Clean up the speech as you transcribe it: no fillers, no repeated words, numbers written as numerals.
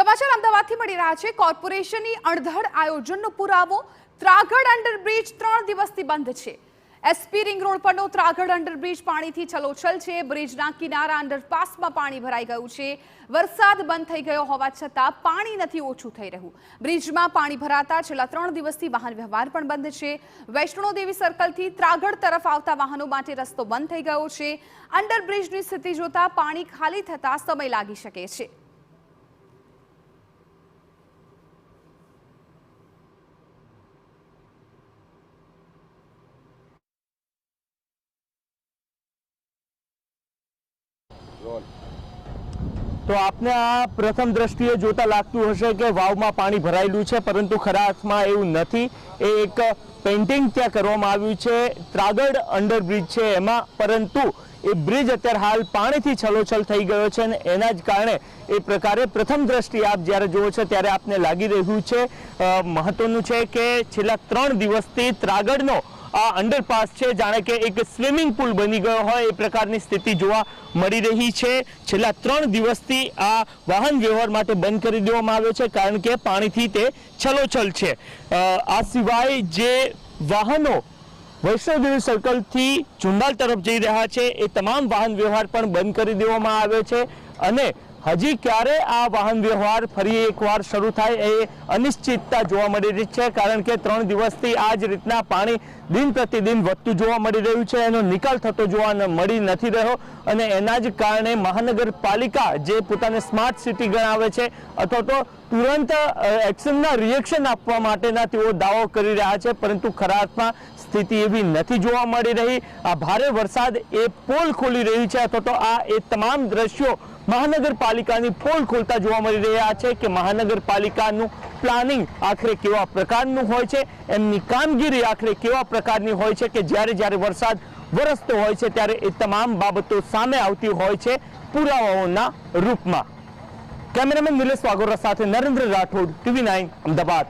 સમાચાર અમદાવાદથી મળી રહ્યા છે। કોર્પોરેશનની અણધડ આયોજનનો પુરાવો ત્રાગડ અંડરબ્રિજ 3 દિવસથી બંધ છે। એસપી રિંગ રોડ પરનો ત્રાગડ અંડરબ્રિજ પાણીથી છલોછલ છે। બ્રિજના કિનારા અંડરપાસમાં પાણી ભરાઈ ગયું છે। વરસાદ બંધ થઈ ગયો હોવા છતાં પાણી નથી ઓછું થઈ રહ્યું। બ્રિજમાં પાણી ભરાતા છેલ્લા 3 દિવસથી વાહન વ્યવહાર પણ બંધ છે। વૈષ્ણોદેવી સર્કલથી ત્રાગડ તરફ આવતા વાહનો માટે રસ્તો બંધ થઈ ગયો છે। અંડરબ્રિજની સ્થિતિ જોતા પાણી ખાલી થતા સમય લાગી શકે છે। तो आपने आ प्रथम दृष्टिए जोता लगतु हशे के वावमां पाणी भरायेलुं छे, परंतु खरा अर्थमां एवुं नथी। एक पेन्टिंग त्यां करवामां आव्युं छे, ત્રાગડ अंडरब्रिज छे एमां, परंतु ए ब्रिज अत्यारे हाल पाणीथी छलोछल थई गयो छे अने एना ज कारणे ए प्रकारे प्रथम दृष्टिए आप ज्यारे जोवो छो त्यारे आपने लागी रह्युं छे। महत्वनुं छे के छेल्ला 3 दिवसथी ત્રાગડનો आ अंडरपास है जाने के एक स्विमिंग पूल बनी गयो होय ए प्रकारनी स्थिति जोवा मळी रही छे। छेल्ला 3 दिवसथी आ वाहन व्यवहार माटे बंद करी देवामां आव्यो छे कारण के पाणीथी ते छलोछल छे। आ सिवाय जे वाहनो वैष्णोदेवी सर्कल थी झुंडाल तरफ जई रह्या छे ए तमाम वाहन व्यवहार पण बंद करी देवामां आव्यो छे अने हजी क्यारे आ वाहन व्यवहार फरी एकवार शरू थाय ए अनिश्चितता जोवा मळी रही छे कारण के 3 दिवसथी आ ज रीतना पाणी दिन प्रतिदिन વધતું જોવા મળી રહ્યું છે। એનો નિકાલ થતો જોવા મળી નથી રહ્યો અને એના જ કારણે મહાનગરપાલિકા જે પોતાને સ્માર્ટ સિટી ગણાવે છે અથવા તો તુરંત એક્શનના રિએક્શન આપવા માટેના તેઓ દાવો કરી રહ્યા છે, પરંતુ ખરા અર્થમાં સ્થિતિ એવી નથી જોવા મળી રહી। આ ભારે વરસાદ એ પોલ ખોલી રહ્યું છે અથવા તો આ એ તમામ દ્રશ્યો મહાનગરપાલિકાની પોલ ખોલતા જોવા મળી રહ્યા છે કે મહાનગરપાલિકાનું પ્લાનિંગ આખરે કેવા પ્રકારનું હોય છે, એમની કામગીરી આખરે કેવા પ્રકારની હોય છે કે જ્યારે જ્યારે વરસાદ વરસતો હોય છે ત્યારે એ તમામ બાબતો સામે આવતી હોય છે પુરાવાઓના રૂપમાં। કેમેરામેન નિલેશ વાઘોરા સાથે નરેન્દ્ર રાઠોડ, TV9 અમદાવાદ।